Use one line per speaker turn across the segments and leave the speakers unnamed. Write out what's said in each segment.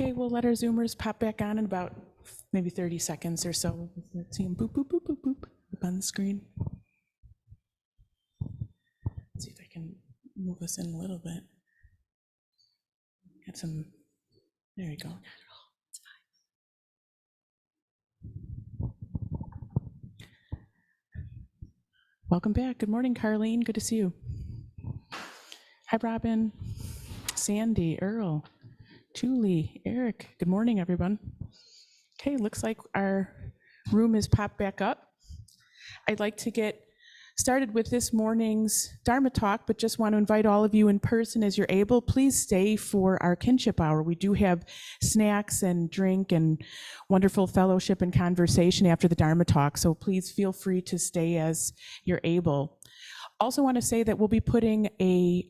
Okay, we'll let our Zoomers pop back on in about maybe 30 seconds or so. Let's see them boop, boop, boop, boop, boop up on the screen. Let's see if I can move us in a little bit. Got some, there you go. Welcome back. Good morning, Carlene. Good to see you. Hi, Robin, Sandy, Earl, Julie, Eric. Good morning, everyone. Okay, looks like our room is popped back up. I'd like to get started with this morning's Dharma talk, but just want to invite all of you in person as you're able. Please stay for our kinship hour. We do have snacks and drink and wonderful fellowship and conversation after the Dharma talk, so please feel free to stay as you're able. Also want to say that we'll be putting a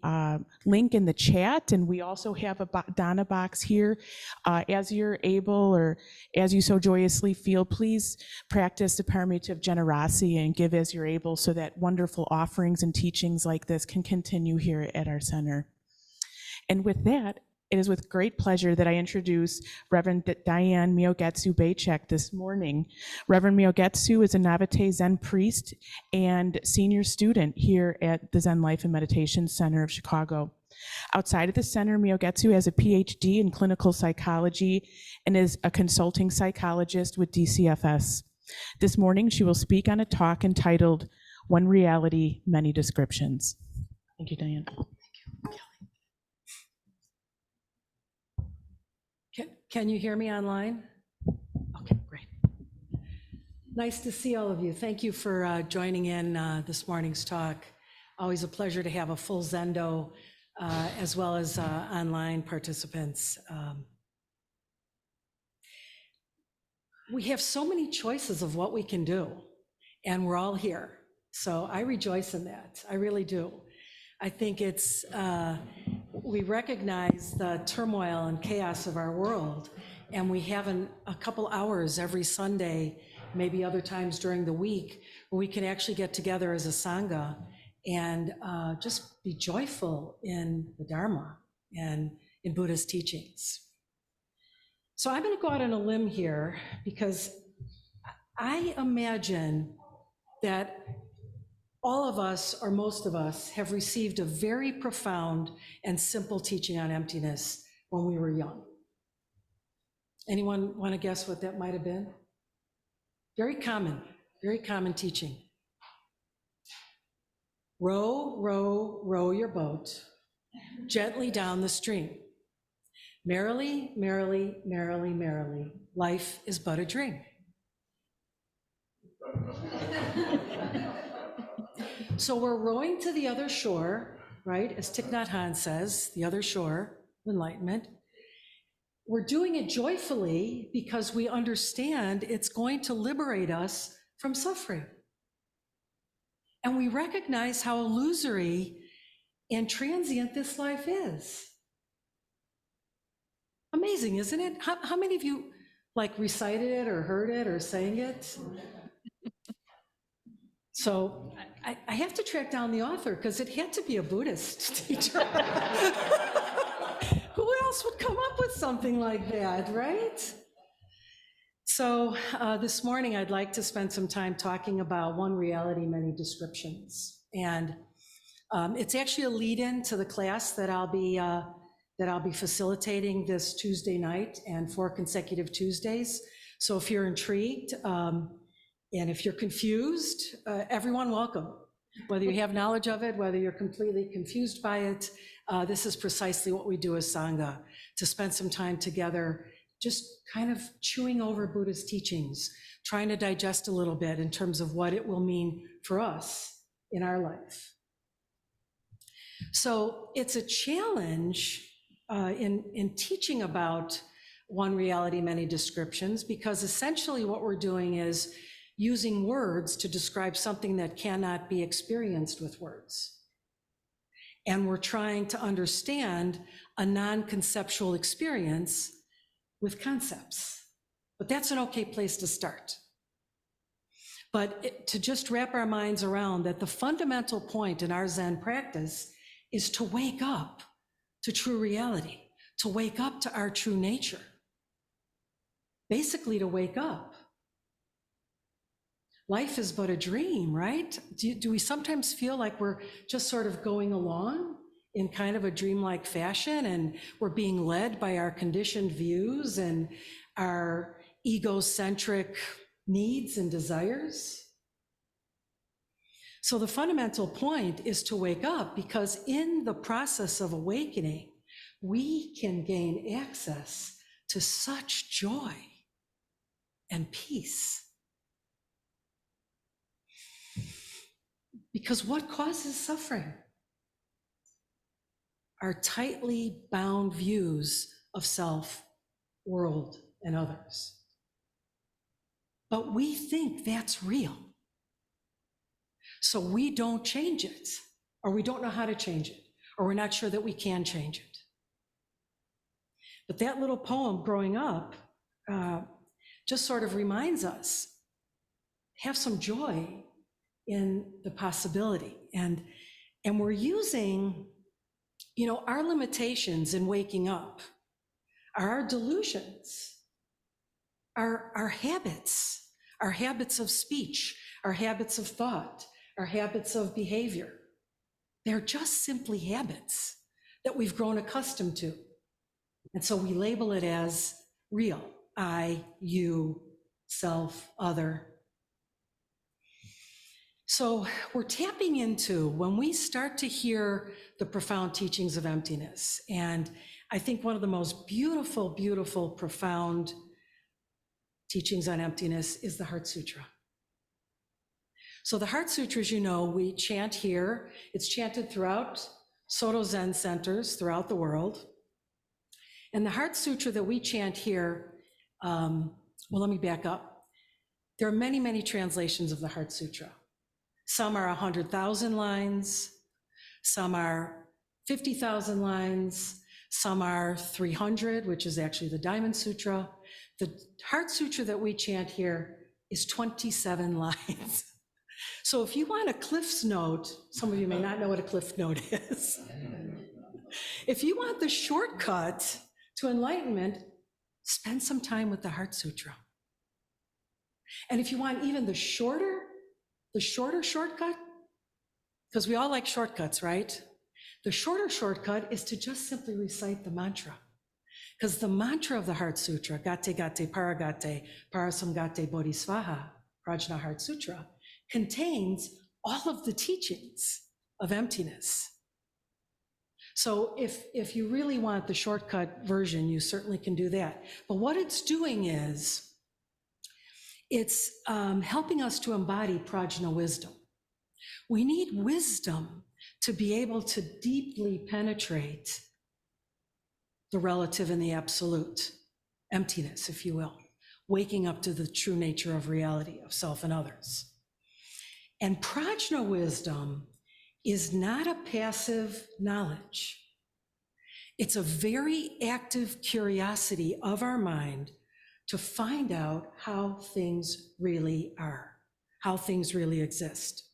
link in the chat, and we also have a Dana box here. As you're able, or as you so joyously feel, please practice the paramita of generosity and give as you're able so that wonderful offerings and teachings like this can continue here at our center. And with that, it is with great pleasure that I introduce Reverend Diane Myogestu Bejcek this morning. Reverend Myogestu is a Navajo Zen priest and senior student here at the Zen Life and Meditation Center of Chicago. Outside of the center, Myogestu has a PhD in clinical psychology and is a consulting psychologist with DCFS. This morning, she will speak on a talk entitled One Reality, Many Descriptions. Thank you, Diane.
Can you hear me online? Okay, great. Nice to see all of you. Thank you for joining in this morning's talk. Always a pleasure to have a full Zendo as well as online participants. We have so many choices of what we can do, and we're all here. So I rejoice in that. I really do. I think it's, we recognize the turmoil and chaos of our world, and we have a couple hours every Sunday, maybe other times during the week, where we can actually get together as a Sangha and just be joyful in the Dharma and in Buddha's teachings. So I'm gonna go out on a limb here because I imagine that all of us, or most of us, have received a very profound and simple teaching on emptiness when we were young. Anyone want to guess what that might have been? Very common teaching. Row, row, row your boat gently down the stream. Merrily, merrily, merrily, merrily, life is but a dream. So we're rowing to the other shore, right? As Thich Nhat Hanh says, the other shore, enlightenment. We're doing it joyfully because we understand it's going to liberate us from suffering. And we recognize how illusory and transient this life is. Amazing, isn't it? How many of you like recited it or heard it or sang it? So I have to track down the author because it had to be a Buddhist teacher. Who else would come up with something like that, right? So this morning I'd like to spend some time talking about one reality, many descriptions. And it's actually a lead-in to the class that I'll be facilitating this Tuesday night and 4 consecutive Tuesdays. So if you're intrigued, and if you're confused, everyone welcome. Whether you have knowledge of it, whether you're completely confused by it, this is precisely what we do as Sangha, to spend some time together, just kind of chewing over Buddha's teachings, trying to digest a little bit in terms of what it will mean for us in our life. So it's a challenge in teaching about one reality, many descriptions, because essentially what we're doing is using words to describe something that cannot be experienced with words. And we're trying to understand a non-conceptual experience with concepts. But that's an okay place to start. But to just wrap our minds around that the fundamental point in our Zen practice is to wake up to true reality, to wake up to our true nature, basically to wake up. Life is but a dream, right? Do we sometimes feel like we're just sort of going along in kind of a dreamlike fashion, and we're being led by our conditioned views and our egocentric needs and desires? So the fundamental point is to wake up, because in the process of awakening, we can gain access to such joy and peace. Because what causes suffering? Our tightly bound views of self, world, and others. But we think that's real. So we don't change it, or we don't know how to change it, or we're not sure that we can change it. But that little poem growing up just sort of reminds us, have some joy in the possibility. And we're using, our limitations in waking up are our delusions, our habits of speech, our habits of thought, our habits of behavior. They're just simply habits that we've grown accustomed to. And so we label it as real: I, you, self, other. So we're tapping into, when we start to hear the profound teachings of emptiness, and I think one of the most beautiful, beautiful, profound teachings on emptiness is the Heart Sutra. So the Heart Sutra, as you know, we chant here. It's chanted throughout Soto Zen centers throughout the world. And the Heart Sutra that we chant here, let me back up. There are many, many translations of the Heart Sutra. Some are 100,000 lines, some are 50,000 lines, some are 300, which is actually the Diamond Sutra. The Heart Sutra that we chant here is 27 lines. So if you want a Cliff's Note, some of you may not know what a Cliff Note is. If you want the shortcut to enlightenment, spend some time with the Heart Sutra. And if you want even the shorter shortcut, because we all like shortcuts, right? The shorter shortcut is to just simply recite the mantra. Because the mantra of the Heart Sutra, Gate Gate Paragate Parasamgate Bodhisvaha, Prajna Heart Sutra, contains all of the teachings of emptiness. So if you really want the shortcut version, you certainly can do that. But what it's doing is, it's helping us to embody prajna wisdom. We need wisdom to be able to deeply penetrate the relative and the absolute, emptiness, if you will, waking up to the true nature of reality, of self and others. And prajna wisdom is not a passive knowledge. It's a very active curiosity of our mind to find out how things really are, how things really exist.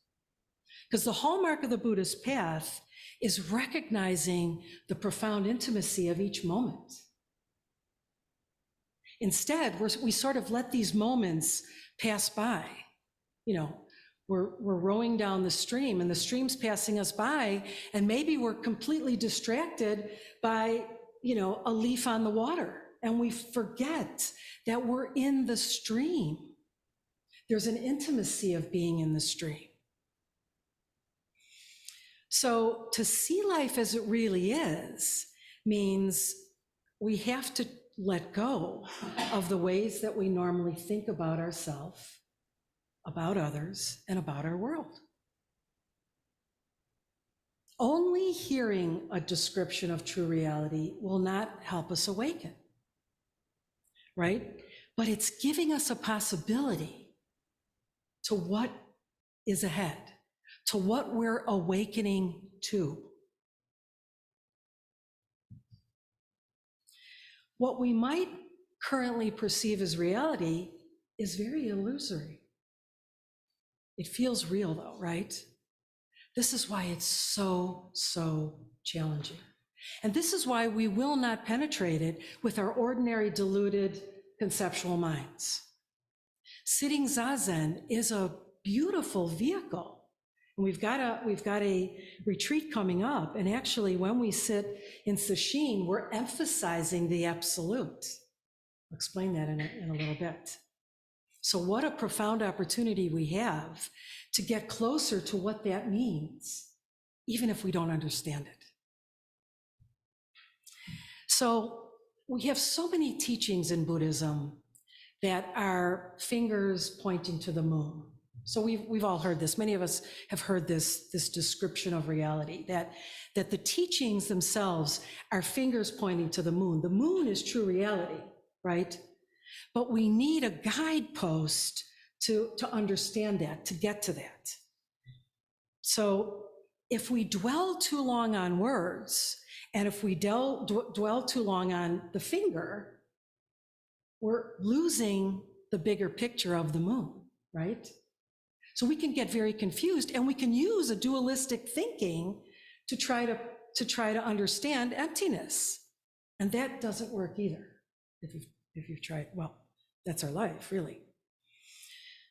Because the hallmark of the Buddhist path is recognizing the profound intimacy of each moment. Instead, we sort of let these moments pass by. We're rowing down the stream, and the stream's passing us by, and maybe we're completely distracted by, a leaf on the water, and we forget that we're in the stream. There's an intimacy of being in the stream. So to see life as it really is means we have to let go of the ways that we normally think about ourselves, about others, and about our world. Only hearing a description of true reality will not help us awaken, right? But it's giving us a possibility to what is ahead, to what we're awakening to. What we might currently perceive as reality is very illusory. It feels real though, right? This is why it's so, so challenging. And this is why we will not penetrate it with our ordinary deluded, conceptual minds. Sitting Zazen is a beautiful vehicle. And we've got a retreat coming up. And actually, when we sit in sesshin, we're emphasizing the absolute. I'll explain that in a little bit. So what a profound opportunity we have to get closer to what that means, even if we don't understand it. So we have so many teachings in Buddhism that are fingers pointing to the moon. So we've all heard this. Many of us have heard this description of reality, that the teachings themselves are fingers pointing to the moon. The moon is true reality, right? But we need a guidepost to understand that, to get to that. So if we dwell too long on words, and if we dwell too long on the finger, we're losing the bigger picture of the moon, right? So we can get very confused, and we can use a dualistic thinking to try to understand emptiness. And that doesn't work either. If you've tried, well, that's our life, really.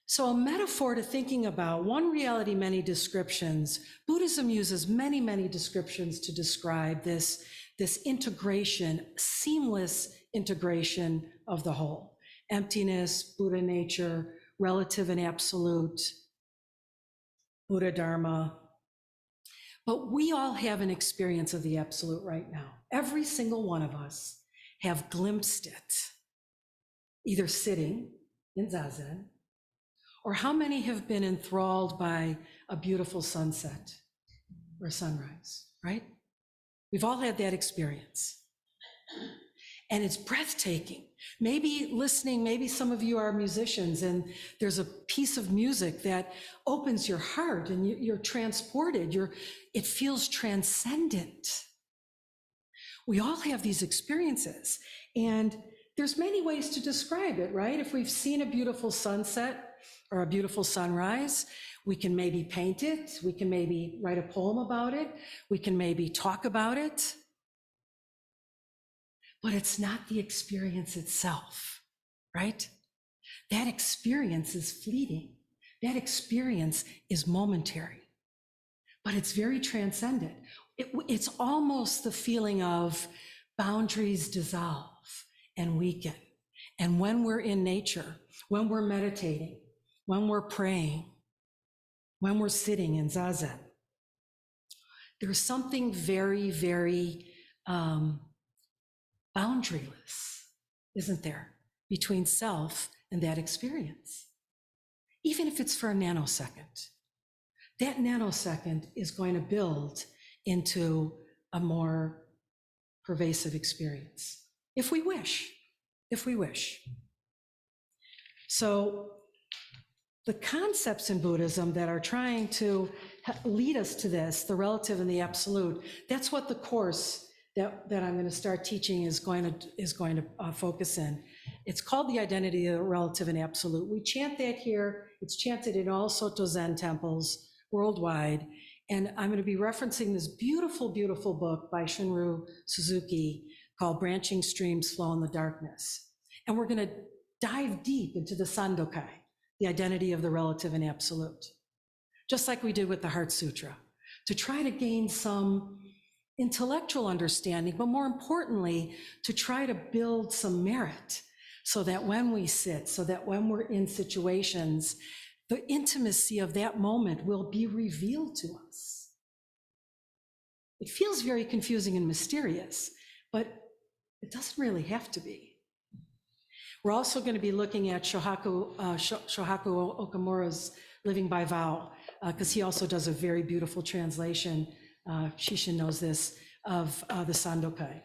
So a metaphor to thinking about one reality, many descriptions. Buddhism uses many, many descriptions to describe this integration, seamless integration of the whole. Emptiness, Buddha nature, relative and absolute, Buddha Dharma. But we all have an experience of the absolute right now. Every single one of us have glimpsed it, either sitting in Zazen, or how many have been enthralled by a beautiful sunset or sunrise, right? We've all had that experience. And it's breathtaking. Maybe listening, maybe some of you are musicians and there's a piece of music that opens your heart and you're transported, it feels transcendent. We all have these experiences, and there's many ways to describe it, right? If we've seen a beautiful sunset or a beautiful sunrise, we can maybe paint it, we can maybe write a poem about it, we can maybe talk about it. But it's not the experience itself, right? That experience is fleeting. That experience is momentary, but it's very transcendent. It's almost the feeling of boundaries dissolve and weaken. And when we're in nature, when we're meditating, when we're praying, when we're sitting in Zazen, there's something very, very boundaryless, isn't there, between self and that experience? Even if it's for a nanosecond, that nanosecond is going to build into a more pervasive experience, if we wish. So the concepts in Buddhism that are trying to lead us to this, the relative and the absolute, that's what the course that I'm going to start teaching is going to focus in. It's called the identity of the relative and absolute. We chant that here. It's chanted in all Soto Zen temples worldwide. And I'm going to be referencing this beautiful, beautiful book by Shunryu Suzuki called Branching Streams Flow in the Darkness. And we're going to dive deep into the Sandokai, the identity of the relative and absolute, just like we did with the Heart Sutra, to try to gain some intellectual understanding, but more importantly, to try to build some merit so that when we sit, so that when we're in situations, the intimacy of that moment will be revealed to us. It feels very confusing and mysterious, but it doesn't really have to be. We're also going to be looking at Shohaku Okamura's Living by Vow, because he also does a very beautiful translation, Shishin knows this, of the Sandokai.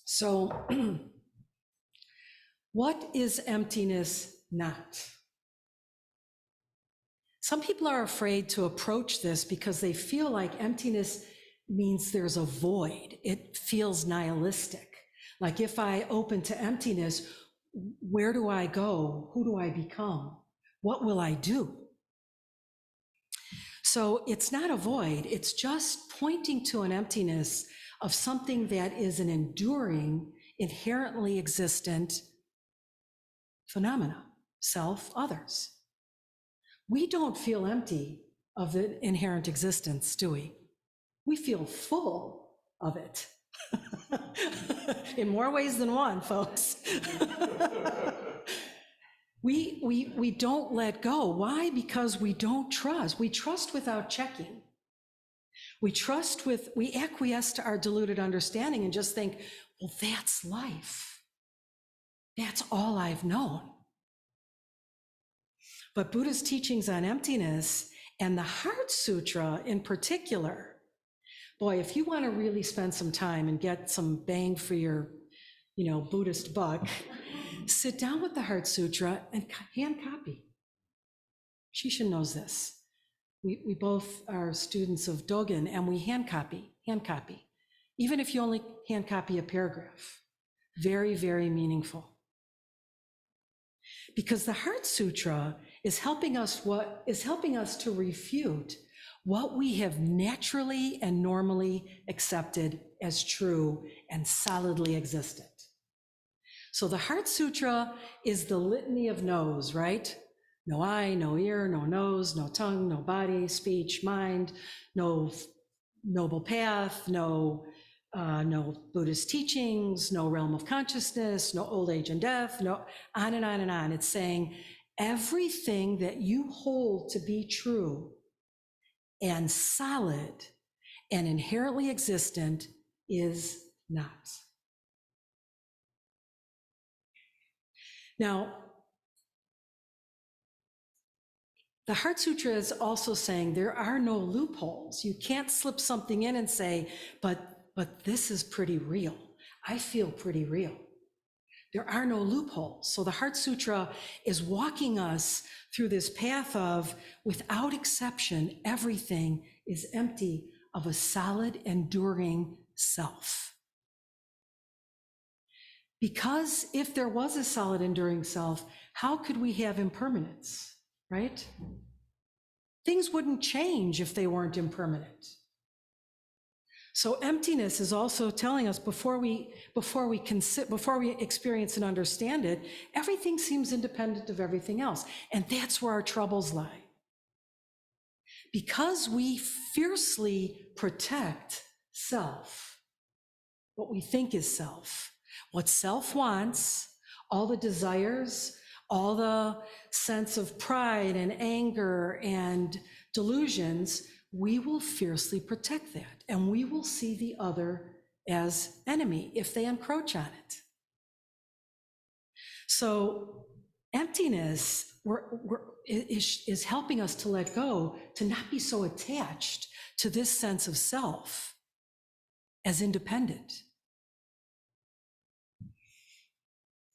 So, what is emptiness not? Some people are afraid to approach this because they feel like emptiness means there's a void. It feels nihilistic. Like if I open to emptiness, where do I go? Who do I become? What will I do? So it's not a void, it's just pointing to an emptiness of something that is an enduring, inherently existent phenomena, self, others. We don't feel empty of the inherent existence, do we? We feel full of it. In more ways than one, folks. We don't let go. Why? Because we don't trust. We trust without checking. We acquiesce to our deluded understanding and just think, well, that's life. That's all I've known. But Buddha's teachings on emptiness and the Heart Sutra in particular, boy, if you want to really spend some time and get some bang for your, Buddhist buck, sit down with the Heart Sutra and hand copy. Shishin knows this. We both are students of Dogen and we hand copy, even if you only hand copy a paragraph. Very, very meaningful. Because the Heart Sutra is helping us to refute what we have naturally and normally accepted as true and solidly existent. So the Heart Sutra is the litany of no's, right? No eye, no ear, no nose, no tongue, no body, speech, mind, no noble path, no Buddhist teachings, no realm of consciousness, no old age and death, no, on and on and on. It's saying everything that you hold to be true and solid and inherently existent is not. Now, the Heart Sutra is also saying there are no loopholes. You can't slip something in and say, but this is pretty real. I feel pretty real. There are no loopholes. So the Heart Sutra is walking us through this path of, without exception, everything is empty of a solid, enduring self. Because if there was a solid, enduring self, how could we have impermanence, right? Things wouldn't change if they weren't impermanent. So emptiness is also telling us before we experience and understand it, everything seems independent of everything else. And that's where our troubles lie. Because we fiercely protect self, what we think is self, what self wants, all the desires, all the sense of pride and anger and delusions, we will fiercely protect that. And we will see the other as enemy if they encroach on it. So emptiness is helping us to let go, to not be so attached to this sense of self as independent.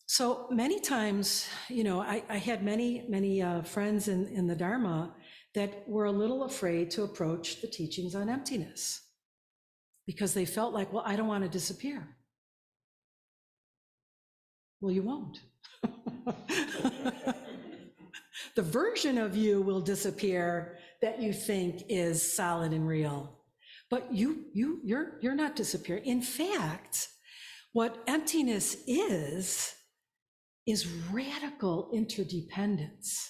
So many times, I had many friends in the Dharma that were a little afraid to approach the teachings on emptiness because they felt like, well, I don't want to disappear. Well, you won't. The version of you will disappear that you think is solid and real, but you're not disappearing. In fact, what emptiness is radical interdependence.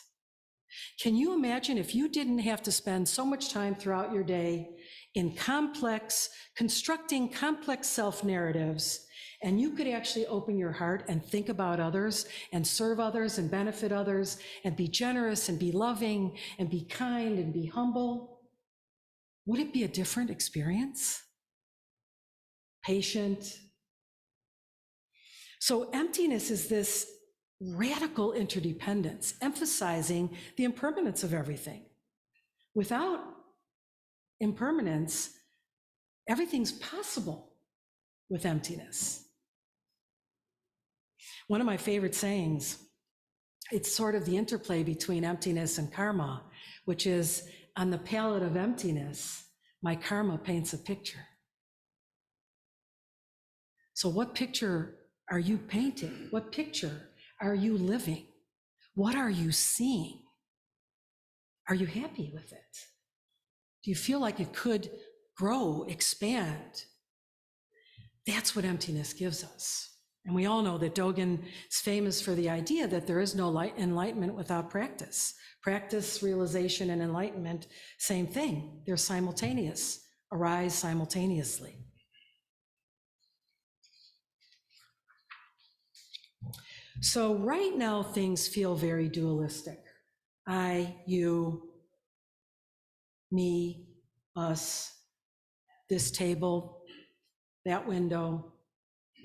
Can you imagine if you didn't have to spend so much time throughout your day in constructing complex self-narratives, and you could actually open your heart and think about others and serve others and benefit others and be generous and be loving and be kind and be humble? Would it be a different experience? Patient. So emptiness is this radical interdependence, emphasizing the impermanence of everything. Without impermanence, everything's possible with emptiness. One of my favorite sayings, it's sort of the interplay between emptiness and karma, which is, on the palette of emptiness, my karma paints a picture. So what picture are you painting? What picture are you living? What are you seeing? Are you happy with it? Do you feel like it could grow, expand? That's what emptiness gives us. And we all know that Dogen is famous for the idea that there is no enlightenment without practice. Practice, realization, and enlightenment, same thing. They're simultaneous, arise simultaneously. So right now, things feel very dualistic. I, you, me, us, this table, that window,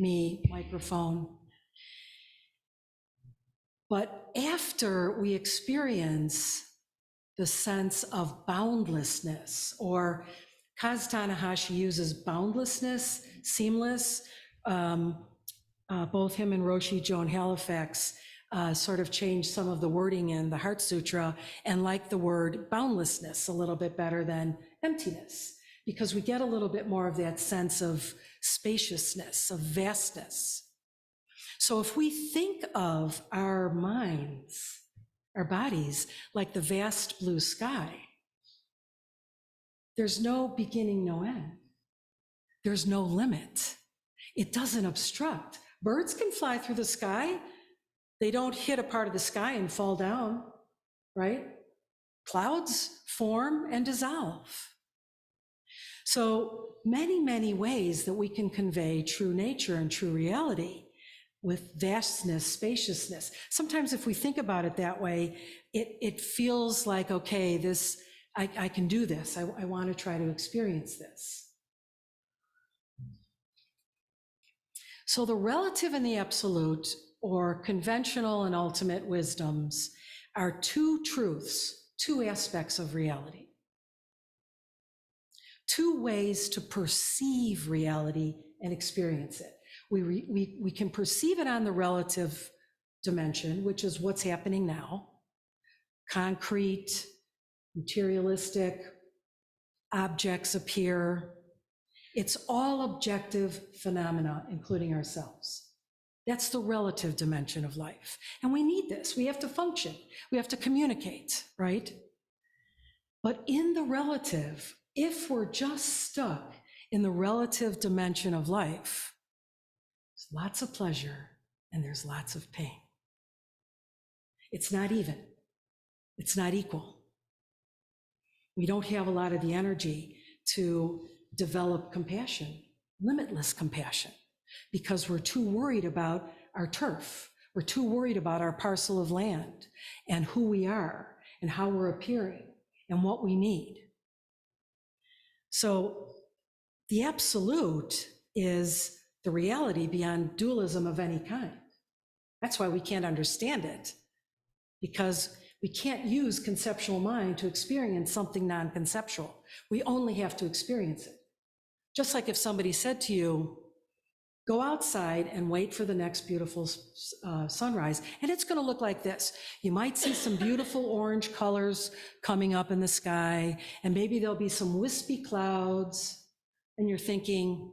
me, microphone. But after we experience the sense of boundlessness, or Kaz Tanahashi uses boundlessness, seamless, both him and Roshi Joan Halifax sort of changed some of the wording in the Heart Sutra and like the word boundlessness a little bit better than emptiness, because we get a little bit more of that sense of spaciousness, of vastness. So if we think of our minds, our bodies, like the vast blue sky, there's no beginning, no end. There's no limit. It doesn't obstruct. Birds can fly through the sky. They don't hit a part of the sky and fall down, right? Clouds form and dissolve. So many, many ways that we can convey true nature and true reality with vastness, spaciousness. Sometimes if we think about it that way, it feels like, okay, I can do this. I want to try to experience this. So the relative and the absolute, or conventional and ultimate wisdoms, are two truths, two aspects of reality. Two ways to perceive reality and experience it. We can perceive it on the relative dimension, which is what's happening now. Concrete, materialistic, objects appear. It's all objective phenomena, including ourselves. That's the relative dimension of life. And we need this. We have to function. We have to communicate, right? But in the relative, if we're just stuck in the relative dimension of life, there's lots of pleasure and there's lots of pain. It's not even. It's not equal. We don't have a lot of the energy to develop compassion, limitless compassion, because we're too worried about our turf. We're too worried about our parcel of land and who we are and how we're appearing and what we need. So the absolute is the reality beyond dualism of any kind. That's why we can't understand it, because we can't use conceptual mind to experience something non-conceptual. We only have to experience it. Just like if somebody said to you, go outside and wait for the next beautiful sunrise, and it's going to look like this. You might see some beautiful orange colors coming up in the sky, and maybe there'll be some wispy clouds, and you're thinking,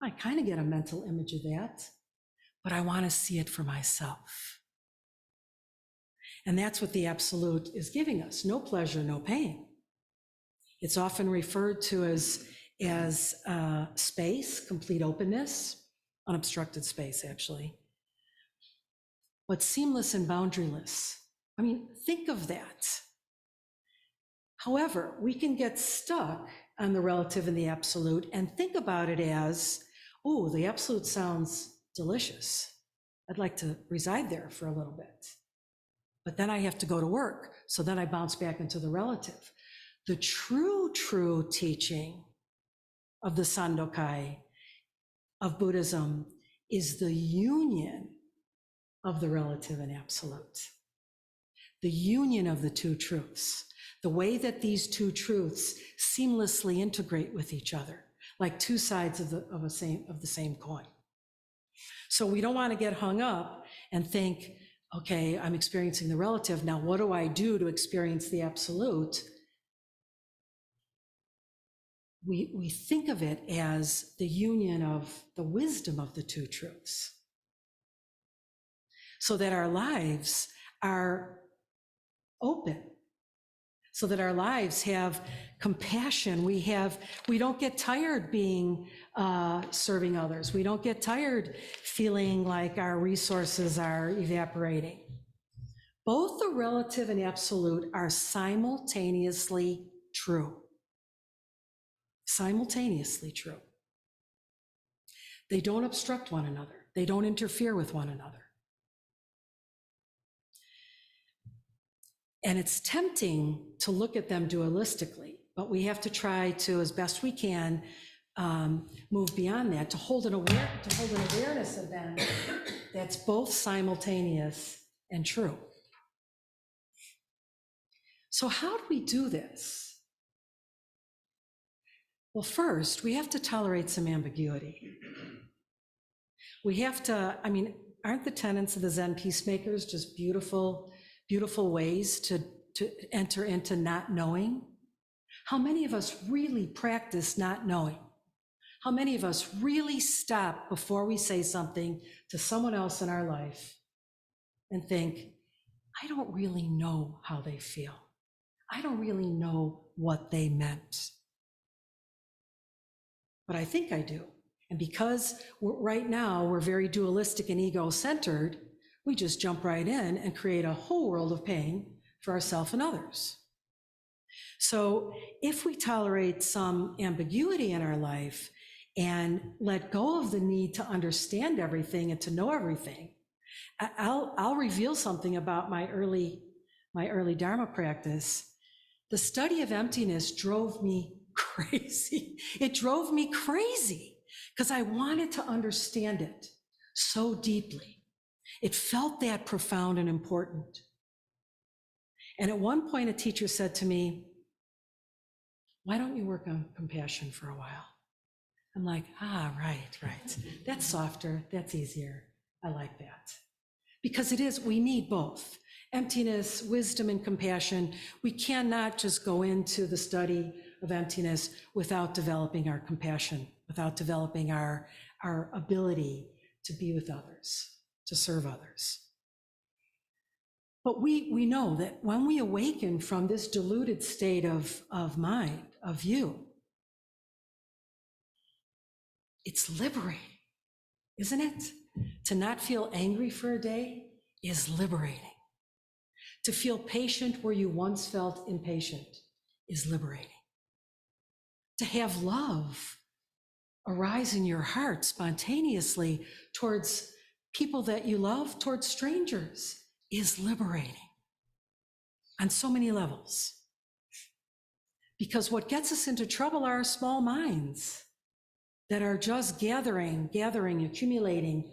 I kind of get a mental image of that, but I want to see it for myself. And that's what the absolute is giving us. No pleasure, no pain. It's often referred to as space, complete openness, unobstructed space, actually, but seamless and boundaryless. I mean, think of that. However, we can get stuck on the relative and the absolute and think about it as, oh, the absolute sounds delicious. I'd like to reside there for a little bit. But then I have to go to work. So then I bounce back into the relative. The true teaching of the Sandokai, of Buddhism, is the union of the relative and absolute. The union of the two truths. The way that these two truths seamlessly integrate with each other, like two sides of the same coin. So we don't want to get hung up and think, okay, I'm experiencing the relative. Now, what do I do to experience the absolute? We think of it as the union of the wisdom of the two truths, so that our lives are open, so that our lives have compassion. We don't get tired being serving others. We don't get tired feeling like our resources are evaporating. Both the relative and absolute are simultaneously true. Simultaneously true. They don't obstruct one another. They don't interfere with one another. And it's tempting to look at them dualistically, but we have to try to, as best we can, move beyond that, to hold an awareness of them that's both simultaneous and true. So how do we do this? Well, first, we have to tolerate some ambiguity. We have to, aren't the tenets of the Zen peacemakers just beautiful, beautiful ways to enter into not knowing? How many of us really practice not knowing? How many of us really stop before we say something to someone else in our life and think, I don't really know how they feel. I don't really know what they meant. But I think I do. And because right now we're very dualistic and ego-centered, we just jump right in and create a whole world of pain for ourselves and others. So if we tolerate some ambiguity in our life and let go of the need to understand everything and to know everything, I'll reveal something about my early Dharma practice. The study of emptiness drove me crazy. It drove me crazy because I wanted to understand it so deeply. It felt that profound and important. And at one point, a teacher said to me, why don't you work on compassion for a while? I'm like, right. That's softer, that's easier. I like that. Because it is, we need both. Emptiness, wisdom, and compassion. We cannot just go into the study of emptiness without developing our compassion, without developing our ability to be with others, to serve others. But we know that when we awaken from this diluted state of mind, of view, it's liberating, isn't it? To not feel angry for a day is liberating. To feel patient where you once felt impatient is liberating. To have love arise in your heart spontaneously towards people that you love, towards strangers, is liberating on so many levels. Because what gets us into trouble are our small minds that are just gathering, accumulating,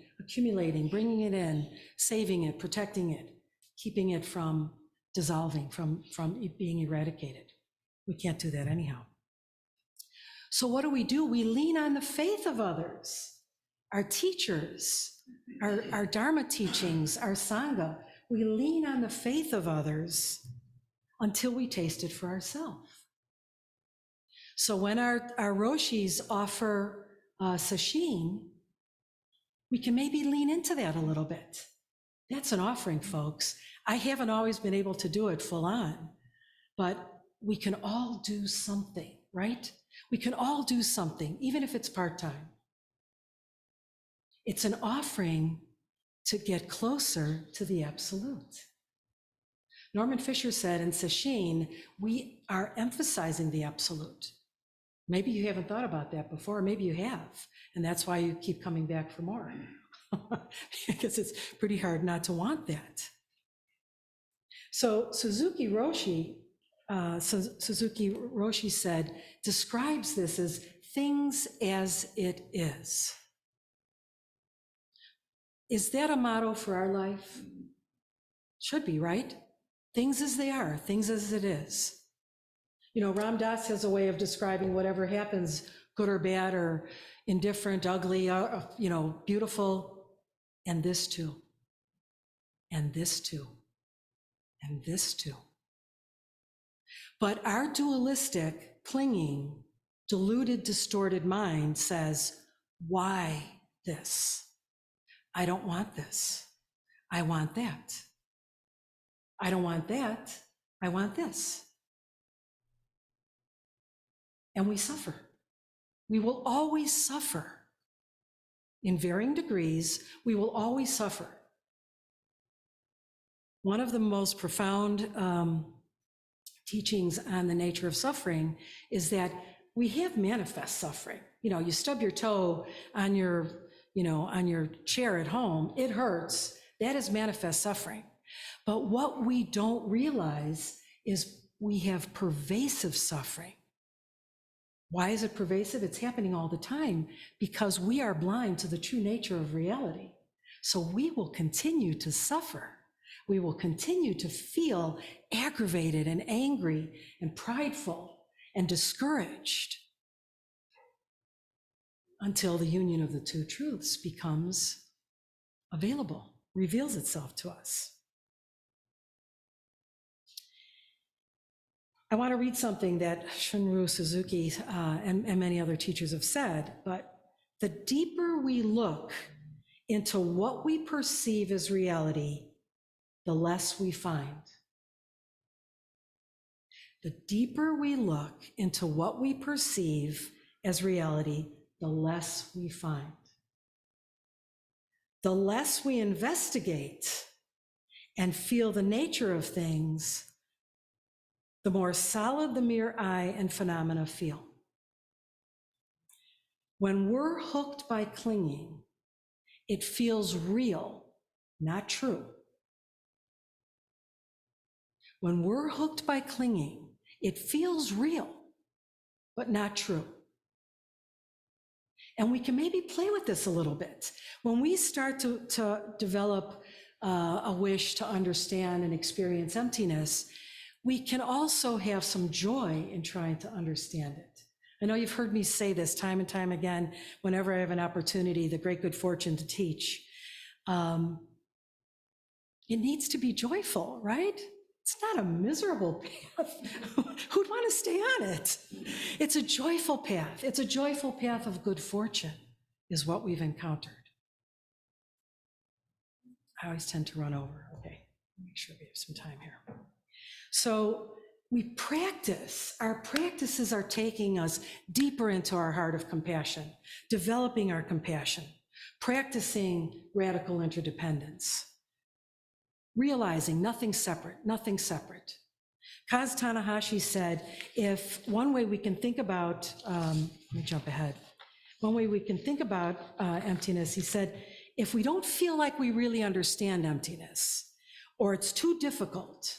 bringing it in, saving it, protecting it, keeping it from dissolving, from it being eradicated. We can't do that anyhow. So what do? We lean on the faith of others, our teachers, our Dharma teachings, our Sangha. We lean on the faith of others until we taste it for ourselves. So when our Roshis offer sesshin, we can maybe lean into that a little bit. That's an offering, folks. I haven't always been able to do it full on, but we can all do something, right? We can all do something, even if it's part-time. It's an offering to get closer to the absolute. Norman Fisher said in sesshin, we are emphasizing the absolute. Maybe you haven't thought about that before, maybe you have, and that's why you keep coming back for more. Because it's pretty hard not to want that. So Suzuki Roshi said, describes this as things as it is. Is that a motto for our life? Should be, right? Things as they are, things as it is. You know, Ram Dass has a way of describing whatever happens, good or bad or indifferent, ugly, beautiful, and this too, and this too, and this too. But our dualistic, clinging, deluded, distorted mind says, why this? I don't want this. I want that. I don't want that. I want this. and we suffer. We will always suffer. In varying degrees, we will always suffer. One of the most profound teachings on the nature of suffering is that we have manifest suffering. You know, you stub your toe on your chair at home, it hurts. That is manifest suffering. But what we don't realize is we have pervasive suffering. Why is it pervasive? It's happening all the time because we are blind to the true nature of reality. So we will continue to suffer. We will continue to feel aggravated and angry and prideful and discouraged until the union of the two truths becomes available, reveals itself to us. I want to read something that Shunryu Suzuki and many other teachers have said, but the deeper we look into what we perceive as reality, the less we find. The deeper we look into what we perceive as reality, the less we find. The less we investigate and feel the nature of things, the more solid the mere eye and phenomena feel. When we're hooked by clinging, it feels real, not true. When we're hooked by clinging, it feels real, but not true. And we can maybe play with this a little bit. When we start to develop a wish to understand and experience emptiness, we can also have some joy in trying to understand it. I know you've heard me say this time and time again whenever I have an opportunity, the great good fortune to teach. It needs to be joyful, right? It's not a miserable path. Who'd want to stay on it? It's a joyful path. It's a joyful path of good fortune is what we've encountered. I always tend to run over. Okay, make sure we have some time here. So we practice. Our practices are taking us deeper into our heart of compassion, developing our compassion, practicing radical interdependence, realizing nothing separate, nothing separate. Kaz Tanahashi said, if one way we can think about, let me jump ahead. One way we can think about emptiness, he said, if we don't feel like we really understand emptiness, or it's too difficult,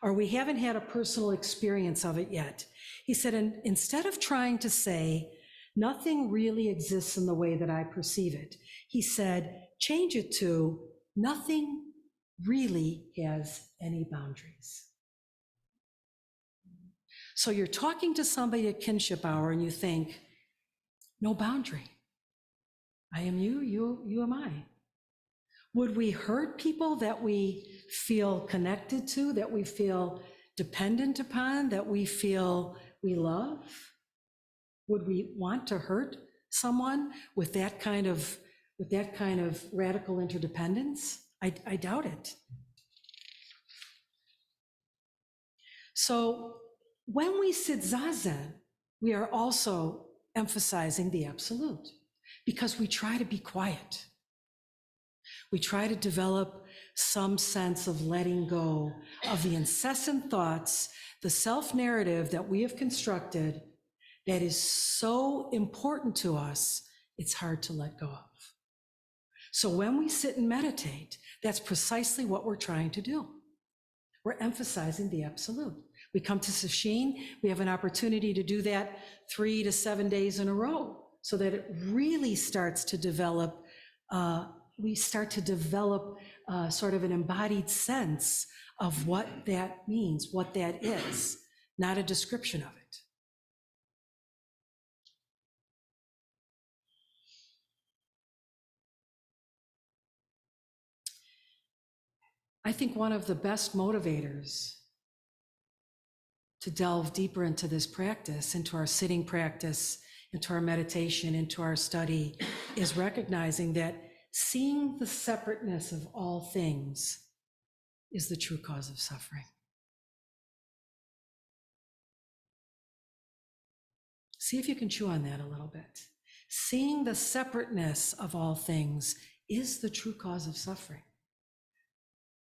or we haven't had a personal experience of it yet, he said, and instead of trying to say, nothing really exists in the way that I perceive it, he said, change it to, nothing really has any boundaries. So you're talking to somebody at kinship hour and you think, no boundary. I am you, you am I. Would we hurt people that we feel connected to, that we feel dependent upon, that we feel we love? Would we want to hurt someone with that kind of radical interdependence? I doubt it. So when we sit zazen, we are also emphasizing the absolute because we try to be quiet. We try to develop some sense of letting go of the incessant thoughts, the self-narrative that we have constructed that is so important to us, it's hard to let go of. So when we sit and meditate, that's precisely what we're trying to do. We're emphasizing the absolute. We come to Sesshin, we have an opportunity to do that 3 to 7 days in a row so that it really starts to develop, we start to develop sort of an embodied sense of what that means, what that is, not a description of it. I think one of the best motivators to delve deeper into this practice, into our sitting practice, into our meditation, into our study, is recognizing that seeing the separateness of all things is the true cause of suffering. See if you can chew on that a little bit. Seeing the separateness of all things is the true cause of suffering.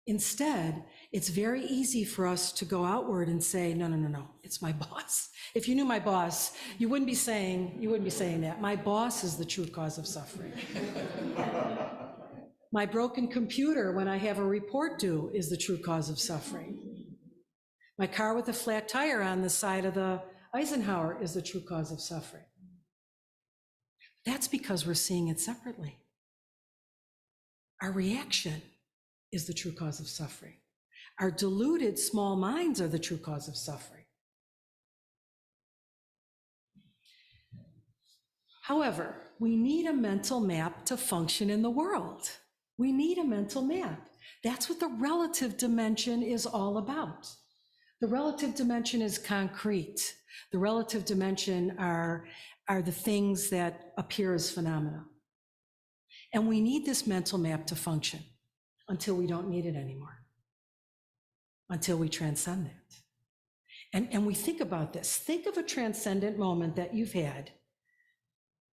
Instead, it's very easy for us to go outward and say, no, no, no, no, it's my boss. If you knew my boss, you wouldn't be saying that. My boss is the true cause of suffering. My broken computer when I have a report due is the true cause of suffering. My car with a flat tire on the side of the Eisenhower is the true cause of suffering. That's because we're seeing it separately. Our reaction is the true cause of suffering. Our deluded small minds are the true cause of suffering. However, we need a mental map to function in the world. We need a mental map. That's what the relative dimension is all about. The relative dimension is concrete. The relative dimension are the things that appear as phenomena. And we need this mental map to function until we don't need it anymore, until we transcend that. And we think about this. Think of a transcendent moment that you've had.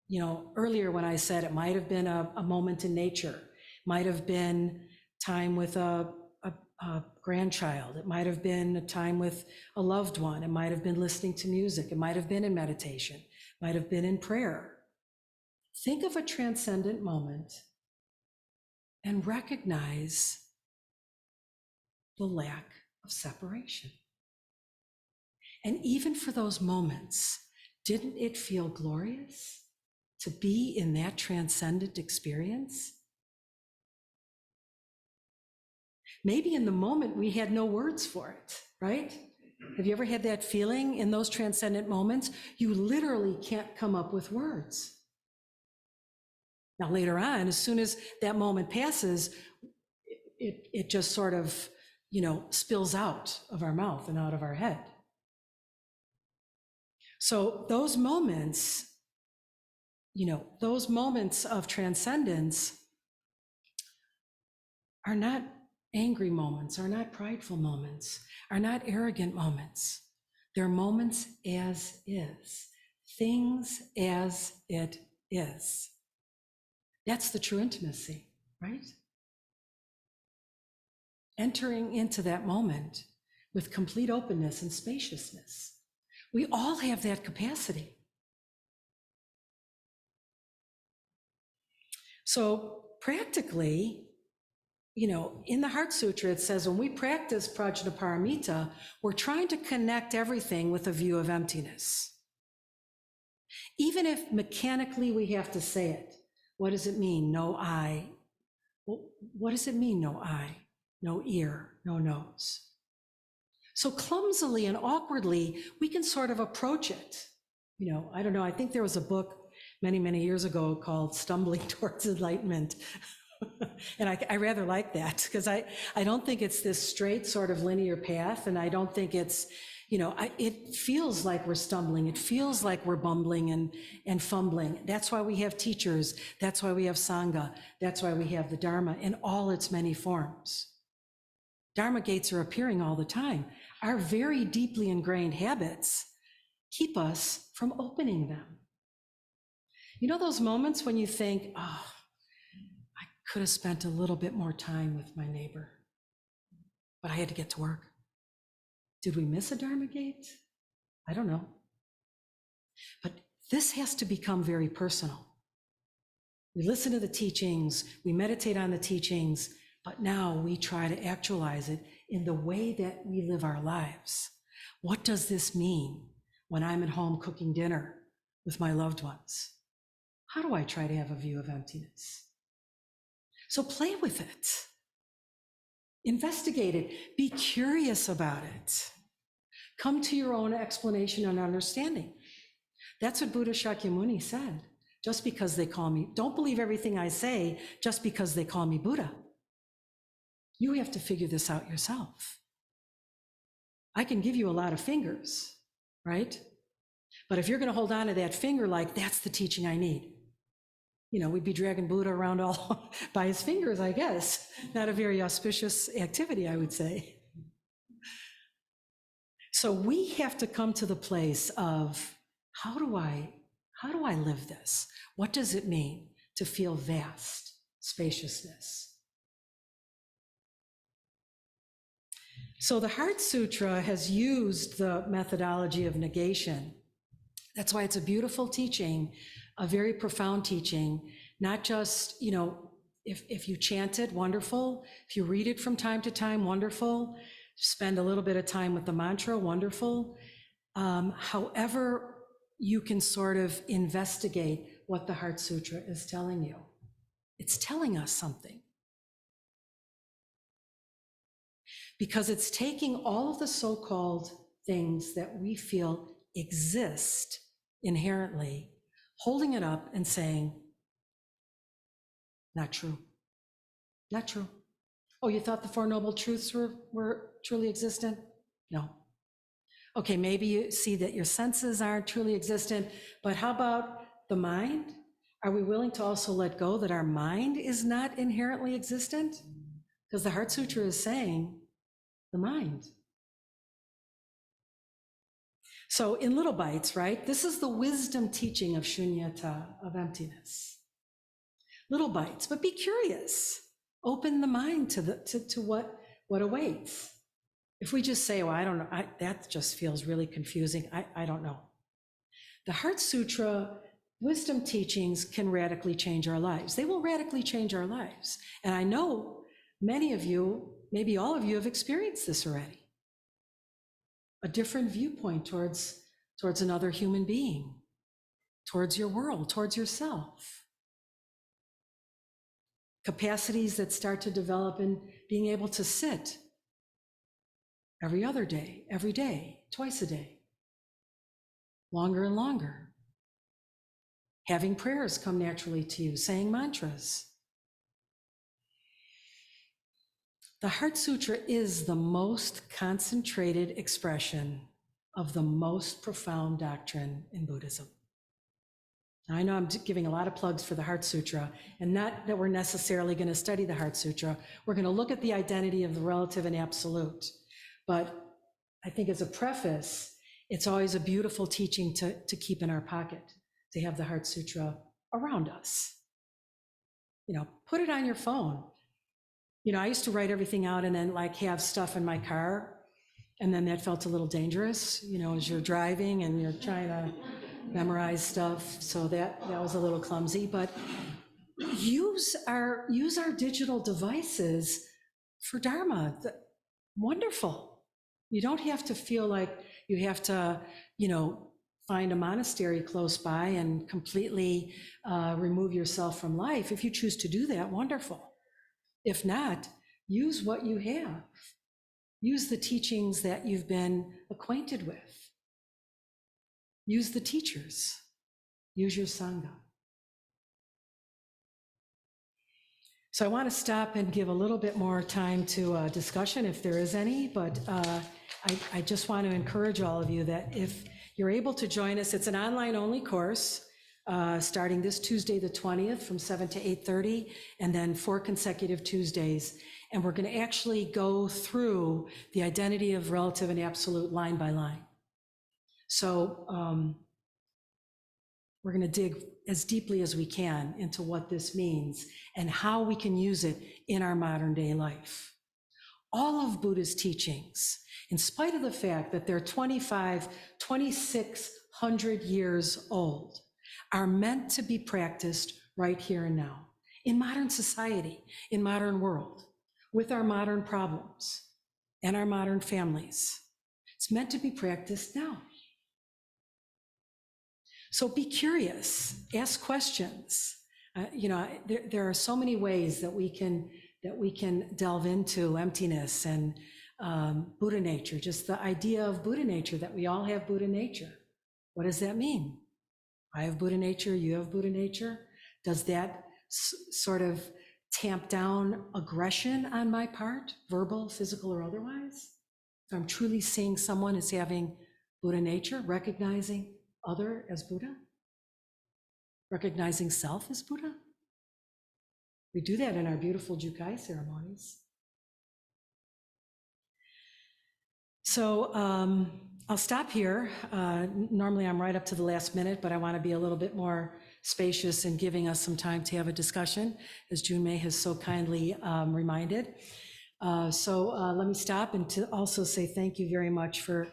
You know, earlier when I said it might have been a moment in nature, might have been time with a grandchild, it might have been a time with a loved one, it might have been listening to music, it might have been in meditation, it might have been in prayer. Think of a transcendent moment and recognize the lack of separation. And even for those moments, didn't it feel glorious to be in that transcendent experience? Maybe in the moment we had no words for it, right? Have you ever had that feeling in those transcendent moments? You literally can't come up with words. Now later on, as soon as that moment passes, it just sort of, spills out of our mouth and out of our head. So those moments, those moments of transcendence are not angry moments, are not prideful moments, are not arrogant moments. They're moments as is, things as it is. That's the true intimacy, right? Entering into that moment with complete openness and spaciousness. We all have that capacity. So practically, in the Heart Sutra, it says when we practice Prajnaparamita, we're trying to connect everything with a view of emptiness. Even if mechanically we have to say it. What does it mean? No eye. Well, what does it mean, no eye? No ear, no nose. So clumsily and awkwardly, we can sort of approach it. I don't know, I think there was a book many, many years ago called Stumbling Towards Enlightenment. And I rather like that because I don't think it's this straight sort of linear path. And I don't think it's, it feels like we're stumbling. It feels like we're bumbling and fumbling. That's why we have teachers. That's why we have Sangha. That's why we have the Dharma in all its many forms. Dharma gates are appearing all the time. Our very deeply ingrained habits keep us from opening them. Those moments when you think, I could have spent a little bit more time with my neighbor, but I had to get to work. Did we miss a Dharma gate? I don't know. But this has to become very personal. We listen to the teachings, we meditate on the teachings, but now we try to actualize it in the way that we live our lives. What does this mean when I'm at home cooking dinner with my loved ones? How do I try to have a view of emptiness? So play with it. Investigate it. Be curious about it. Come to your own explanation and understanding. That's what Buddha Shakyamuni said. Just because they call me, don't believe everything I say just because they call me Buddha. You have to figure this out yourself. I can give you a lot of fingers, right? But if you're going to hold on to that finger like that's the teaching I need, we'd be dragging Buddha around all by his fingers, I guess. Not a very auspicious activity, I would say. So we have to come to the place of how do I live this? What does it mean to feel vast spaciousness? So the Heart Sutra has used the methodology of negation. That's why it's a beautiful teaching, a very profound teaching, not just, if you chant it, wonderful. If you read it from time to time, wonderful. Spend a little bit of time with the mantra, wonderful. However, you can sort of investigate what the Heart Sutra is telling you. It's telling us something. Because it's taking all of the so-called things that we feel exist inherently, holding it up and saying, not true, not true. Oh, you thought the Four Noble Truths were truly existent? No. Okay, maybe you see that your senses aren't truly existent, but how about the mind? Are we willing to also let go that our mind is not inherently existent? Because the Heart Sutra is saying the mind. So in little bites, right? This is the wisdom teaching of shunyata, of emptiness. Little bites, but be curious. Open the mind to what awaits. If we just say, well, I don't know, that just feels really confusing. I don't know. The Heart Sutra wisdom teachings can radically change our lives. They will radically change our lives. And I know many of you, maybe all of you, have experienced this already. A different viewpoint towards another human being, towards your world, towards yourself. Capacities that start to develop in being able to sit every other day, every day, twice a day, longer and longer. Having prayers come naturally to you, saying mantras. The Heart Sutra is the most concentrated expression of the most profound doctrine in Buddhism. I know I'm giving a lot of plugs for the Heart Sutra, and not that we're necessarily going to study the Heart Sutra. We're going to look at the identity of the relative and absolute. But I think as a preface, it's always a beautiful teaching to keep in our pocket, to have the Heart Sutra around us. Put it on your phone. I used to write everything out and then have stuff in my car. And then that felt a little dangerous, as you're driving and you're trying to memorize stuff. So that was a little clumsy, but use our digital devices for Dharma. Wonderful. You don't have to feel like you have to, find a monastery close by and completely remove yourself from life. If you choose to do that, wonderful. If not, use what you have. Use the teachings that you've been acquainted with. Use the teachers. Use your Sangha. So I want to stop and give a little bit more time to discussion if there is any, but I just want to encourage all of you that if you're able to join us, it's an online only course starting this Tuesday, the 20th from 7 to 8:30, and then 4 consecutive Tuesdays. And we're going to actually go through the identity of relative and absolute line by line. So we're going to dig as deeply as we can into what this means and how we can use it in our modern day life. All of Buddha's teachings, in spite of the fact that they're 2,600 years old, are meant to be practiced right here and now, in modern society, in modern world, with our modern problems and our modern families. It's meant to be practiced now. So be curious, ask questions. There are so many ways that we can delve into emptiness and Buddha nature, just the idea of Buddha nature, that we all have Buddha nature. What does that mean? I have Buddha nature, you have Buddha nature. Does that sort of tamp down aggression on my part, verbal, physical, or otherwise? If I'm truly seeing someone as having Buddha nature, recognizing other as Buddha, recognizing self as Buddha. We do that in our beautiful Jukai ceremonies. So I'll stop here. Normally I'm right up to the last minute, but I want to be a little bit more spacious in giving us some time to have a discussion, as June May has so kindly reminded. So let me stop and to also say thank you very much for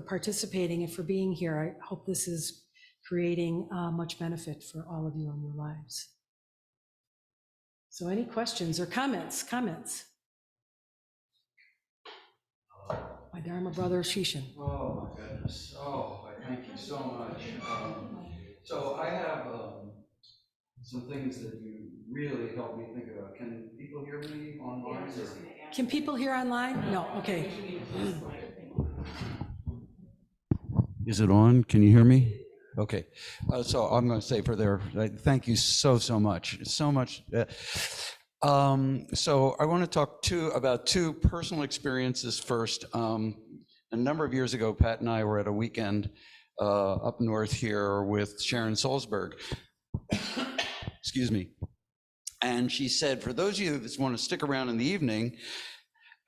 participating and for being here. I hope this is creating much benefit for all of you in your lives. So any questions or comments? My Dharma brother, Shishin.
Oh my goodness. Oh, I thank you so much. So I have some things that you really helped me think about. Can people hear me online? Or?
Can people hear online? No, okay.
Is it on? Can you hear me? Okay. So I'm going to say thank you so much. So much. So I want to talk about two personal experiences first. A number of years ago, Pat and I were at a weekend up north here with Sharon Salzberg. Excuse me. And she said, for those of you that want to stick around in the evening,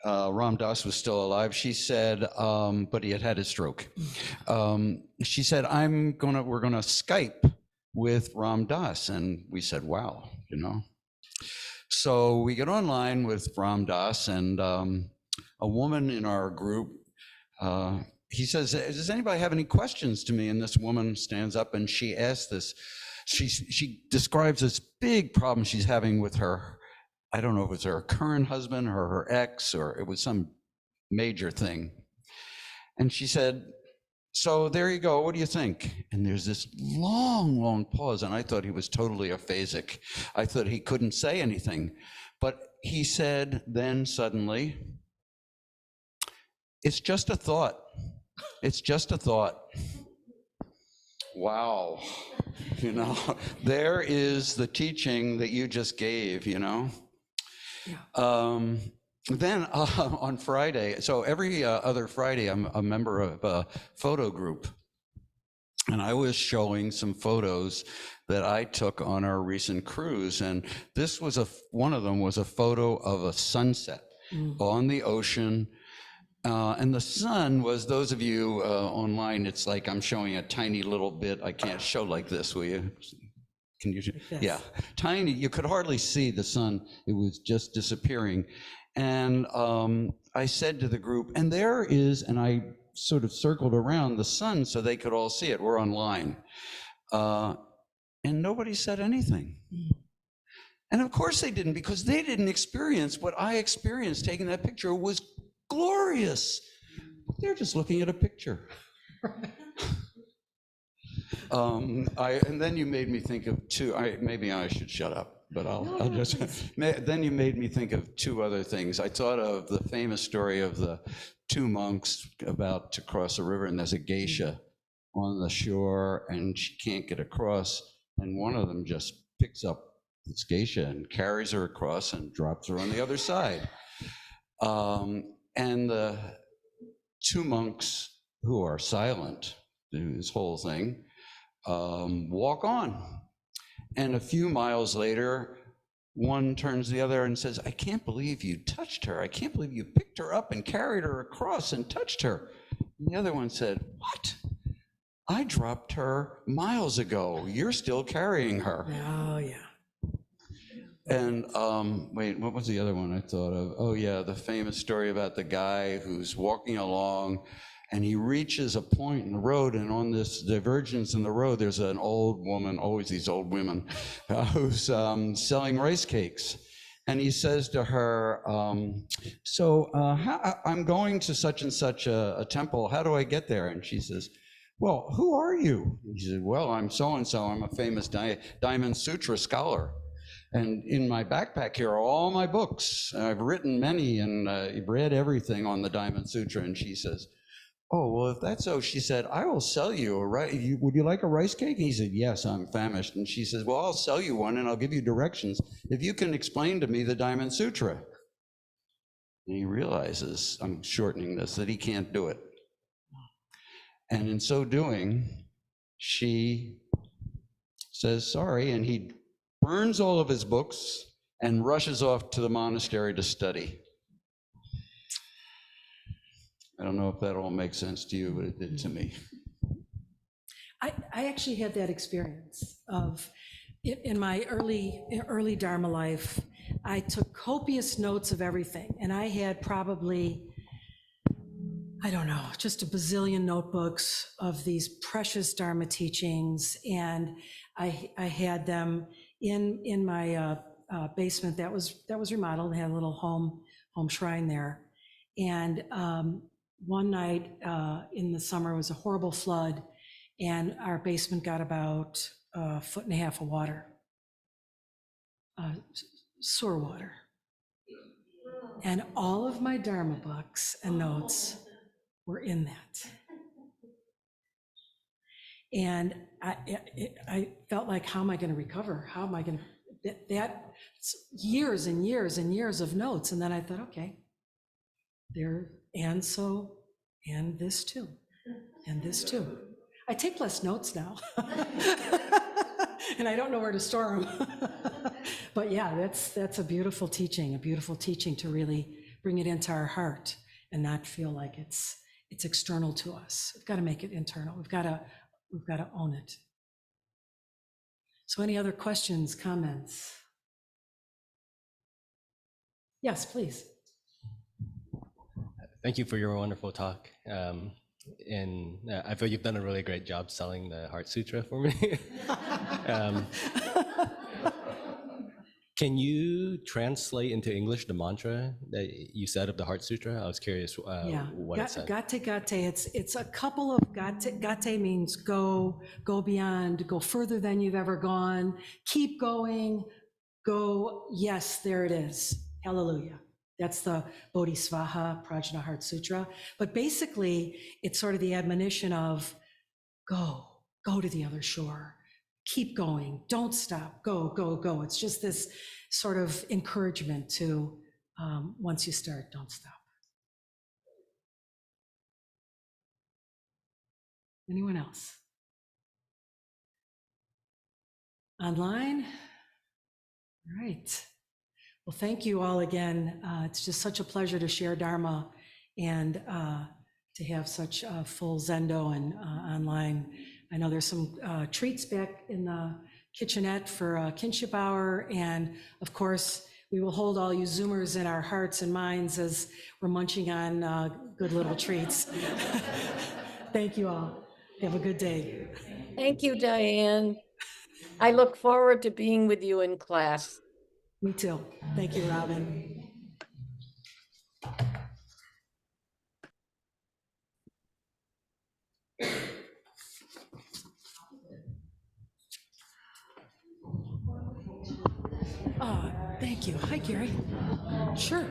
Ram Dass was still alive. She said, but he had his stroke. She said, we're gonna Skype with Ram Dass. And we said, wow, you know. So we get online with Ram Dass, and a woman in our group, he says, does anybody have any questions to me? And this woman stands up and she asks this. She describes this big problem she's having with her, I don't know if it was her current husband or her ex, or it was some major thing. And she said, so there you go, what do you think? And there's this long pause, and I thought he was totally aphasic. I thought he couldn't say anything. But he said then suddenly, it's just a thought. It's just a thought. Wow. You know, there is the teaching that you just gave, you know. Yeah. Then on Friday, so every other Friday, I'm a member of a photo group. And I was showing some photos that I took on our recent cruise. And this was one of them was a photo of a sunset on the ocean. And the sun was, those of you online, it's like I'm showing a tiny little bit. I can't show like this, will you? Can you? Yes. Yeah, tiny. You could hardly see the sun. It was just disappearing. And I said to the group, and there is, and I sort of circled around the sun so they could all see it. We're online. And nobody said anything. And of course they didn't, because they didn't experience what I experienced taking that picture. Was glorious. They're just looking at a picture. And then you made me think of maybe I should shut up, but I'll just, then you made me think of two other things. I thought of the famous story of the two monks about to cross a river, and there's a geisha on the shore, and she can't get across, and one of them just picks up this geisha and carries her across and drops her on the other side. And the two monks who are silent through this whole thing walk on. And a few miles later, one turns to the other and says, I can't believe you touched her. I can't believe you picked her up and carried her across and touched her. And the other one said, what? I dropped her miles ago. You're still carrying her.
Oh, yeah.
And wait, what was the other one I thought of? Oh yeah, the famous story about the guy who's walking along and he reaches a point in the road, and on this divergence in the road, there's an old woman, always these old women, who's selling rice cakes. And he says to her, I'm going to such and such a temple, how do I get there? And she says, well, who are you? And he said, well, I'm so-and-so, I'm a famous Diamond Sutra scholar. And in my backpack here are all my books. I've written many and read everything on the Diamond Sutra. And she says, oh, well, if that's so, she said, I will sell you a rice. Would you like a rice cake? And he said, yes, I'm famished. And she says, well, I'll sell you one and I'll give you directions if you can explain to me the Diamond Sutra. And he realizes, I'm shortening this, that he can't do it. And in so doing, she says, sorry, and he burns all of his books and rushes off to the monastery to study. I don't know if that all makes sense to you, but it did to me.
I actually had that experience of, in my early Dharma life, I took copious notes of everything, and I had probably, I don't know, just a bazillion notebooks of these precious Dharma teachings, and I had them in my basement that was remodeled. It had a little home shrine there, and one night in the summer, it was a horrible flood, and our basement got about 1.5 feet of water, sewer water. And all of my Dharma books and notes were in that. And I felt like, how am I going to recover? How am I going to, that years and years and years of notes. And then I thought, okay, there, and this too, and this too. I take less notes now. And I don't know where to store them. But yeah, that's a beautiful teaching to really bring it into our heart and not feel like it's external to us. We've got to make it internal. We've got to own it. So any other questions, comments? Yes, please.
Thank you for your wonderful talk. And I feel you've done a really great job selling the Heart Sutra for me. Can you translate into English the mantra that you said of the Heart Sutra? I was curious what it said.
Gate. It's a couple of gate. Gate means go beyond, go further than you've ever gone, keep going, go, yes, there it is. Hallelujah. That's the Bodhisvaha Prajna Heart Sutra. But basically, it's sort of the admonition of go to the other shore. Keep going, don't stop, go. It's just this sort of encouragement to, once you start, don't stop. Anyone else? Online? All right. Well, thank you all again. It's just such a pleasure to share Dharma and to have such a full Zendo and online. I know there's some treats back in the kitchenette for kinship hour. And of course, we will hold all you Zoomers in our hearts and minds as we're munching on good little treats. Thank you all. Have a good day.
Thank you, Diane. I look forward to being with you in class.
Me too. Thank you, Robin. Thank you. Hi, Gary. Sure.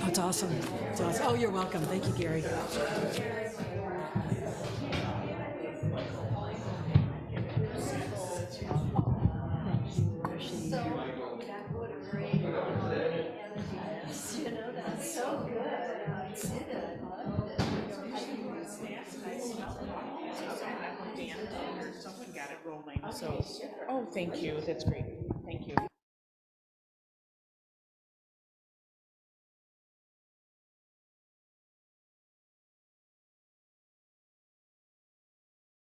Oh, it's awesome. It's awesome. Oh, you're welcome. Thank you, Gary.
Someone got it rolling, so, oh, thank you, that's great.